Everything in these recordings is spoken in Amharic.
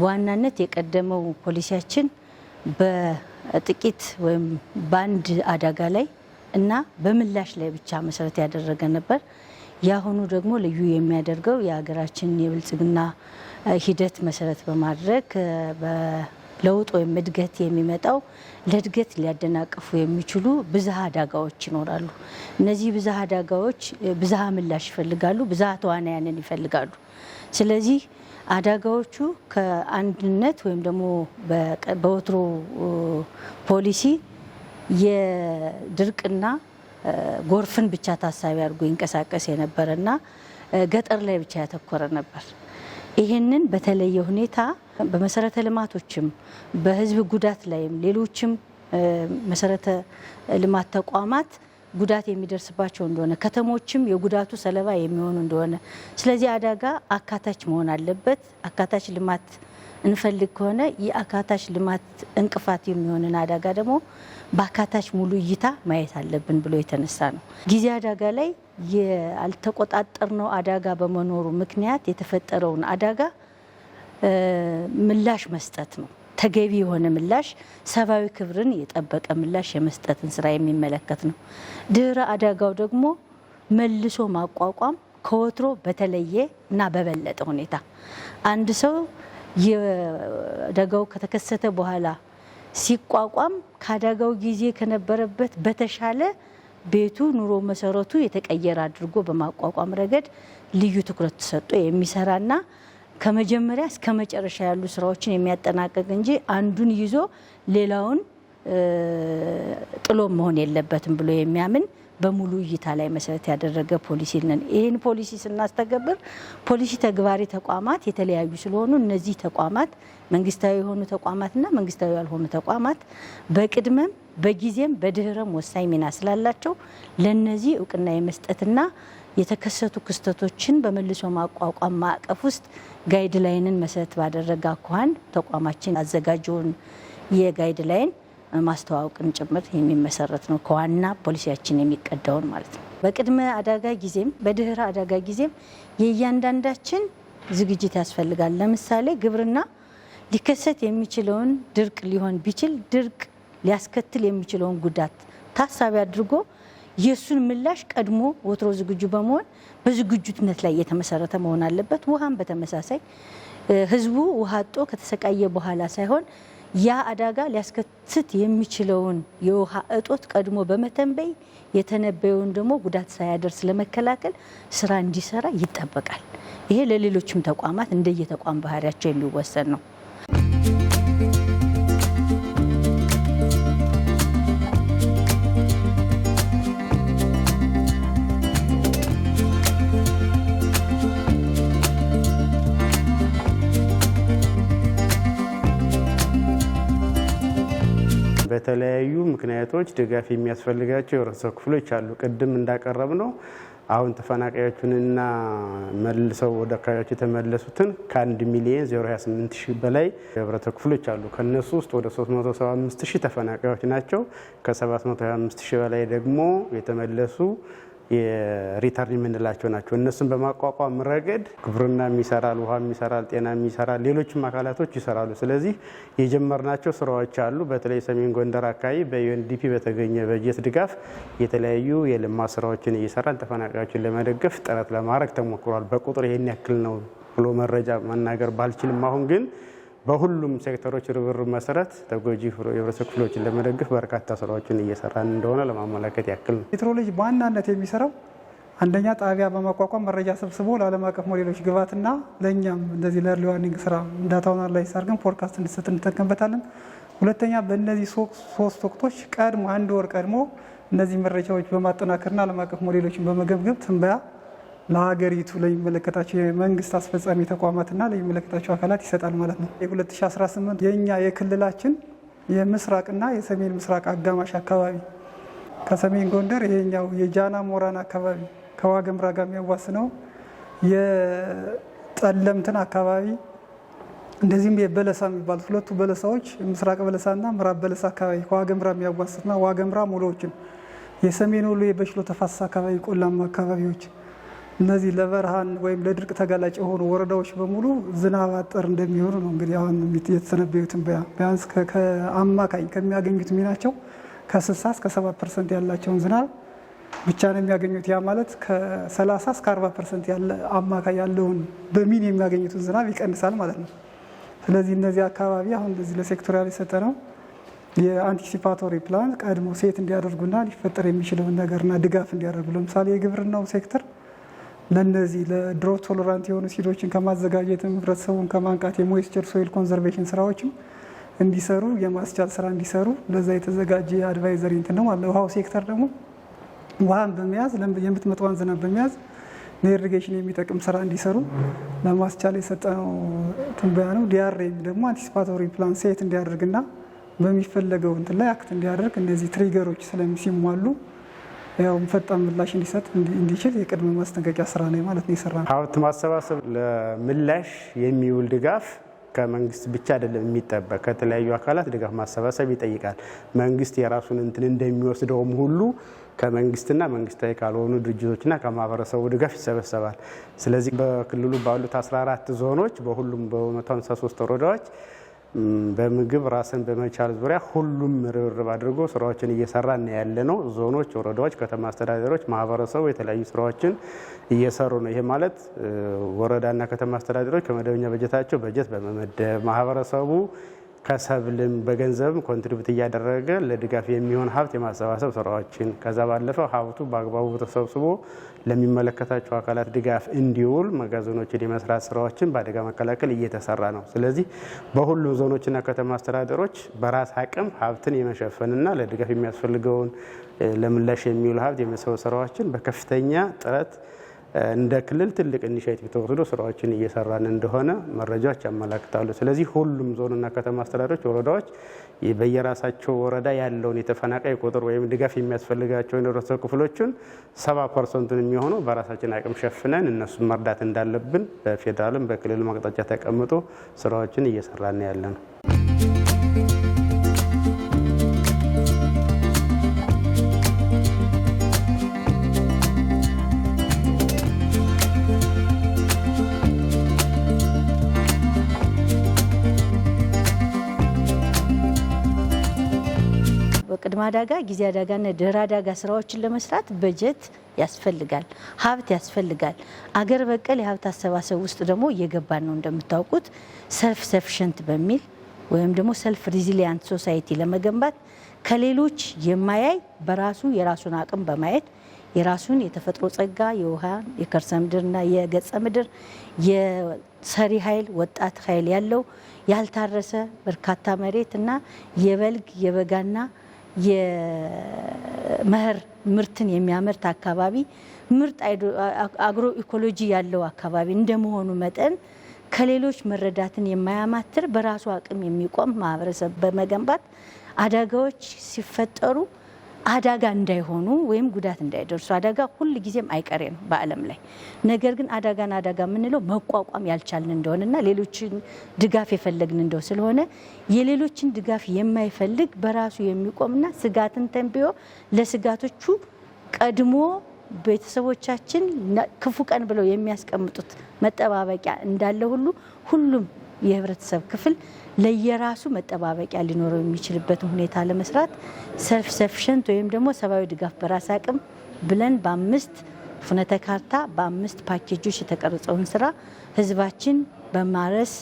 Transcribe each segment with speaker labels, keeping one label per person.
Speaker 1: በዋናነት የቀደመው ፖሊሲያችን በጥቂት ወይም ባንድ አደጋ ላይ እና በምላሽ ላይ ብቻ መሰረት ያደረገ ነበር። ያሁኑ ደግሞ ልዩ የሚያደርገው የሀገራችን የብልጽግና ሂደት መሰረት በማድረግ በለውጥ ወይም እድገት የሚመጣው ለእድገት ሊያደናቅፉ የሚችሉ ብዝሃ አደጋዎች ይኖራሉ። እነዚህ ብዝሃ አደጋዎች ብዝሃ ምላሽ ይፈልጋሉ፣ ብዝሃ ተዋናያንን ይፈልጋሉ። ስለዚህ አደጋዎቹ ከአንድነት ወይም ደግሞ በወትሮ ፖሊሲ የድርቅና ጎርፍን ብቻ ታሳቢ አድርጎ ይንቀሳቀስ የነበረና ገጠር ላይ ብቻ ያተኮረ ነበር። ይህንን በተለየ ሁኔታ በመሰረተ ልማቶችም በህዝብ ጉዳት ላይም ሌሎችም መሰረተ ልማት ተቋማት ጉዳት የሚደርስባቸው እንደሆነ ከተሞችም የጉዳቱ ሰለባ የሚሆኑ እንደሆነ፣ ስለዚህ አደጋ አካታች መሆን አለበት። አካታች ልማት እንፈልግ ከሆነ የአካታች ልማት እንቅፋት የሚሆንን አደጋ ደግሞ በአካታች ሙሉ እይታ ማየት አለብን ብሎ የተነሳ ነው። ጊዜ አደጋ ላይ ያልተቆጣጠርነው አደጋ በመኖሩ ምክንያት የተፈጠረውን አደጋ ምላሽ መስጠት ነው። ተገቢ የሆነ ምላሽ፣ ሰብአዊ ክብርን የጠበቀ ምላሽ የመስጠትን ስራ የሚመለከት ነው። ድህረ አደጋው ደግሞ መልሶ ማቋቋም ከወትሮ በተለየ እና በበለጠ ሁኔታ አንድ ሰው የአደጋው ከተከሰተ በኋላ ሲቋቋም ከአደጋው ጊዜ ከነበረበት በተሻለ ቤቱ ኑሮ መሰረቱ የተቀየረ አድርጎ በማቋቋም ረገድ ልዩ ትኩረት ተሰጥቶ የሚሰራና ከመጀመሪያ እስከ መጨረሻ ያሉ ስራዎችን የሚያጠናቅቅ እንጂ አንዱን ይዞ ሌላውን ጥሎ መሆን የለበትም ብሎ የሚያምን በሙሉ እይታ ላይ መሰረት ያደረገ ፖሊሲ ነን። ይህን ፖሊሲ ስናስተገብር ፖሊሲ ተግባሪ ተቋማት የተለያዩ ስለሆኑ እነዚህ ተቋማት መንግስታዊ የሆኑ ተቋማትና መንግስታዊ ያልሆኑ ተቋማት በቅድመም በጊዜም በድህረም ወሳኝ ሚና ስላላቸው ለነዚህ እውቅና የመስጠትና የተከሰቱ ክስተቶችን በመልሶ ማቋቋም ማዕቀፍ ውስጥ ጋይድ ላይንን መሰረት ባደረገ አኳኋን ተቋማችን አዘጋጀውን የጋይድ ላይን ማስተዋወቅን ጭምር የሚመሰረት ነው። ከዋና ፖሊሲያችን የሚቀዳውን ማለት ነው። በቅድመ አደጋ ጊዜም በድህረ አደጋ ጊዜም የእያንዳንዳችን ዝግጅት ያስፈልጋል። ለምሳሌ ግብርና ሊከሰት የሚችለውን ድርቅ ሊሆን ቢችል ድርቅ ሊያስከትል የሚችለውን ጉዳት ታሳቢ አድርጎ የሱን ምላሽ ቀድሞ ወትሮ ዝግጁ በመሆን በዝግጁነት ላይ የተመሰረተ መሆን አለበት። ውሃም በተመሳሳይ ህዝቡ ውሃ አጥቶ ከተሰቃየ በኋላ ሳይሆን ያ አደጋ ሊያስከትት የሚችለውን የውሃ እጦት ቀድሞ በመተንበይ የተነበየውን ደግሞ ጉዳት ሳያደርስ ለመከላከል ስራ እንዲሰራ ይጠበቃል። ይሄ ለሌሎችም ተቋማት እንደየተቋም ባህሪያቸው የሚወሰን ነው።
Speaker 2: በተለያዩ ምክንያቶች ድጋፍ የሚያስፈልጋቸው የህብረተሰብ ክፍሎች አሉ። ቅድም እንዳቀረብ ነው አሁን ተፈናቃዮቹንና መልሰው ወደ አካባቢያቸው የተመለሱትን ከ1 ሚሊዮን 028 በላይ የህብረተሰብ ክፍሎች አሉ። ከነሱ ውስጥ ወደ 375 ተፈናቃዮች ናቸው። ከ725 በላይ ደግሞ የተመለሱ የሪተርን የምንላቸው ናቸው። እነሱን በማቋቋም ረገድ ግብርና ይሰራል፣ ውሃ ይሰራል፣ ጤና ይሰራል፣ ሌሎችም አካላቶች ይሰራሉ። ስለዚህ የጀመርናቸው ስራዎች አሉ። በተለይ ሰሜን ጎንደር አካባቢ በዩኤንዲፒ በተገኘ በጀት ድጋፍ የተለያዩ የልማት ስራዎችን እየሰራን ተፈናቃዮችን ለመደገፍ ጥረት ለማድረግ ተሞክሯል። በቁጥር ይሄን ያክል ነው ብሎ መረጃ መናገር ባልችልም አሁን ግን በሁሉም ሴክተሮች ርብርብ መሰረት ተጎጂ የህብረተሰብ ክፍሎችን ለመደገፍ በርካታ ስራዎችን እየሰራን እንደሆነ ለማመላከት ያክል ነው።
Speaker 3: ሜትሮሎጂ በዋናነት የሚሰራው አንደኛ ጣቢያ በማቋቋም መረጃ ሰብስቦ ለዓለም አቀፍ ሞዴሎች ግብዓትና ለእኛም እንደዚህ ለርሊ ዋርኒንግ ስራ ዳታውን አናላይዝ አድርገን ፎርካስት እንዲሰጥ እንጠቀምበታለን። ሁለተኛ በእነዚህ 3 ወቅቶች ቀድሞ 1 ወር ቀድሞ እነዚህ መረጃዎች በማጠናከርና ዓለም አቀፍ ሞዴሎችን በመገምገም ትንበያ ለሀገሪቱ ለሚመለከታቸው የመንግስት አስፈጻሚ ተቋማትና ለሚመለከታቸው አካላት ይሰጣል ማለት ነው። የ2018 የኛ የክልላችን የምስራቅና የሰሜን ምስራቅ አጋማሽ አካባቢ ከሰሜን ጎንደር ይሄኛው የጃና ሞራን አካባቢ ከዋገምራ ጋር የሚያዋስነው የጠለምትን አካባቢ እንደዚህም የበለሳ የሚባሉት ሁለቱ በለሳዎች ምስራቅ በለሳና ምዕራብ በለሳ አካባቢ ከዋገምራ የሚያዋስና ዋገምራ ሙሎዎችን የሰሜን ወሎ የበሽሎ ተፋሰስ አካባቢ ቆላማ አካባቢዎች እነዚህ ለበረሃን ወይም ለድርቅ ተጋላጭ የሆኑ ወረዳዎች በሙሉ ዝናብ አጠር እንደሚሆኑ ነው እንግዲህ አሁን የተተነበዩ ትንበያ። ቢያንስ ከአማካኝ ከሚያገኙት ሚናቸው ከ60 እስከ 70% ያላቸውን ዝናብ ብቻ ነው የሚያገኙት። ያ ማለት ከ30 እስከ 40% ያለ አማካኝ ያለውን በሚን የሚያገኙትን ዝናብ ይቀንሳል ማለት ነው። ስለዚህ እነዚህ አካባቢ አሁን እዚህ ለሴክቶሪያል የሰጠ ነው የአንቲሲፓቶሪ ፕላን ቀድሞ ሴት እንዲያደርጉና ሊፈጠር የሚችለውን ነገርና ድጋፍ እንዲያደርጉ ለምሳሌ የግብርናው ሴክተር ለነዚህ ለድሮት ቶለራንት የሆኑ ሲዶችን ከማዘጋጀትም ህብረተሰቡን ከማንቃት የሞይስቸር ሶይል ኮንዘርቬሽን ስራዎችም እንዲሰሩ የማስቻል ስራ እንዲሰሩ ለዛ የተዘጋጀ አድቫይዘሪ እንትን ነው ማለት። ውሃው ሴክተር ደግሞ ውሃን በመያዝ የምትመጣውን ዝናብ በመያዝ ለኢሪጌሽን የሚጠቅም ስራ እንዲሰሩ ለማስቻል የሰጠነው ትንበያ ነው። ዲአርኤም ደግሞ አንቲሲፓቶሪ ፕላን ሴት እንዲያደርግና በሚፈለገው እንትን ላይ አክት እንዲያደርግ እነዚህ ትሪገሮች ስለሚሲሟሉ ያው ፈጣን ምላሽ እንዲሰጥ እንዲችል የቅድመ ማስጠንቀቂያ ስራ ነው ማለት ነው የሰራነው።
Speaker 2: ሀብት ማሰባሰብ ለምላሽ የሚውል ድጋፍ ከመንግስት ብቻ አይደለም የሚጠበቅ፣ ከተለያዩ አካላት ድጋፍ ማሰባሰብ ይጠይቃል። መንግስት የራሱን እንትን እንደሚወስደውም ሁሉ ከመንግስትና መንግስታዊ ካልሆኑ ድርጅቶችና ከማህበረሰቡ ድጋፍ ይሰበሰባል። ስለዚህ በክልሉ ባሉት 14 ዞኖች በሁሉም በ153 ወረዳዎች በምግብ ራስን በመቻል ዙሪያ ሁሉም ርብርብ አድርጎ ስራዎችን እየሰራ ያለ ነው። ዞኖች፣ ወረዳዎች፣ ከተማ አስተዳደሮች፣ ማህበረሰቡ የተለያዩ ስራዎችን እየሰሩ ነው። ይሄ ማለት ወረዳና ከተማ አስተዳደሮች ከመደበኛ በጀታቸው በጀት በመመደብ ማህበረሰቡ ከሰብልም በገንዘብም ኮንትሪቢዩት እያደረገ ለድጋፍ የሚሆን ሀብት የማሰባሰብ ስራዎችን ከዛ ባለፈው ሀብቱ በአግባቡ ተሰብስቦ ለሚመለከታቸው አካላት ድጋፍ እንዲውል መጋዘኖችን የመስራት ስራዎችን በአደጋ መከላከል እየተሰራ ነው። ስለዚህ በሁሉም ዞኖችና ከተማ አስተዳደሮች በራስ አቅም ሀብትን የመሸፈንና ለድጋፍ የሚያስፈልገውን ለምላሽ የሚውል ሀብት የመሰብሰብ ስራዎችን በከፍተኛ ጥረት እንደ ክልል ትልቅ ኢኒሼቲቭ ተወስዶ ስራዎችን እየሰራን እንደሆነ መረጃዎች ያመላክታሉ። ስለዚህ ሁሉም ዞንና ከተማ አስተዳደሮች፣ ወረዳዎች በየራሳቸው ወረዳ ያለውን የተፈናቃይ ቁጥር ወይም ድጋፍ የሚያስፈልጋቸውን የህብረተሰብ ክፍሎችን 70% የሚሆነው በራሳችን አቅም ሸፍነን እነሱን መርዳት እንዳለብን በፌዴራልም በክልል አቅጣጫ ተቀምጦ ስራዎችን እየሰራን ያለ ነው።
Speaker 1: ቅድመ አደጋ፣ ጊዜ አደጋና ድህረ አደጋ ስራዎችን ለመስራት በጀት ያስፈልጋል፣ ሀብት ያስፈልጋል። አገር በቀል የሀብት አሰባሰብ ውስጥ ደግሞ እየገባን ነው። እንደምታውቁት ሰልፍ ሰፊሸንት በሚል ወይም ደግሞ ሰልፍ ሪዚሊያንት ሶሳይቲ ለመገንባት ከሌሎች የማያይ በራሱ የራሱን አቅም በማየት የራሱን የተፈጥሮ ጸጋ የውሃ የከርሰ ምድርና የገጸ ምድር የሰሪ ኃይል ወጣት ኃይል ያለው ያልታረሰ በርካታ መሬት እና የበልግ የበጋና የመኸር ምርትን የሚያመርት አካባቢ ምርጥ አግሮ ኢኮሎጂ ያለው አካባቢ እንደመሆኑ መጠን ከሌሎች መረዳትን የማያማትር በራሱ አቅም የሚቆም ማህበረሰብ በመገንባት አደጋዎች ሲፈጠሩ አደጋ እንዳይሆኑ ወይም ጉዳት እንዳይደርሱ። አደጋ ሁል ጊዜም አይቀሬ ነው በዓለም ላይ። ነገር ግን አደጋን አደጋ የምንለው መቋቋም ያልቻልን እንደሆነና ሌሎችን ድጋፍ የፈለግን እንደው ስለሆነ የሌሎችን ድጋፍ የማይፈልግ በራሱ የሚቆምና ስጋትን ተንብዮ ለስጋቶቹ ቀድሞ ቤተሰቦቻችን ክፉ ቀን ብለው የሚያስቀምጡት መጠባበቂያ እንዳለ ሁሉ ሁሉም የህብረተሰብ ክፍል ለየራሱ መጠባበቂያ ሊኖረው የሚችልበትን ሁኔታ ለመስራት ሰልፍ ሰፊሸንት ወይም ደግሞ ሰብአዊ ድጋፍ በራስ አቅም ብለን በ5 ፍኖተ ካርታ በ5 ፓኬጆች የተቀረጸውን ስራ ህዝባችን በማረስ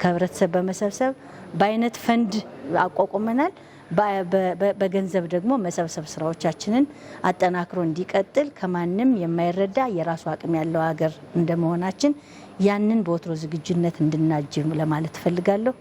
Speaker 1: ከህብረተሰብ በመሰብሰብ በአይነት ፈንድ አቋቁመናል። በገንዘብ ደግሞ መሰብሰብ ስራዎቻችንን አጠናክሮ እንዲቀጥል ከማንም የማይረዳ የራሱ አቅም ያለው ሀገር እንደመሆናችን ያንን በወትሮ ዝግጁነት እንድናጅም ለማለት እፈልጋለሁ።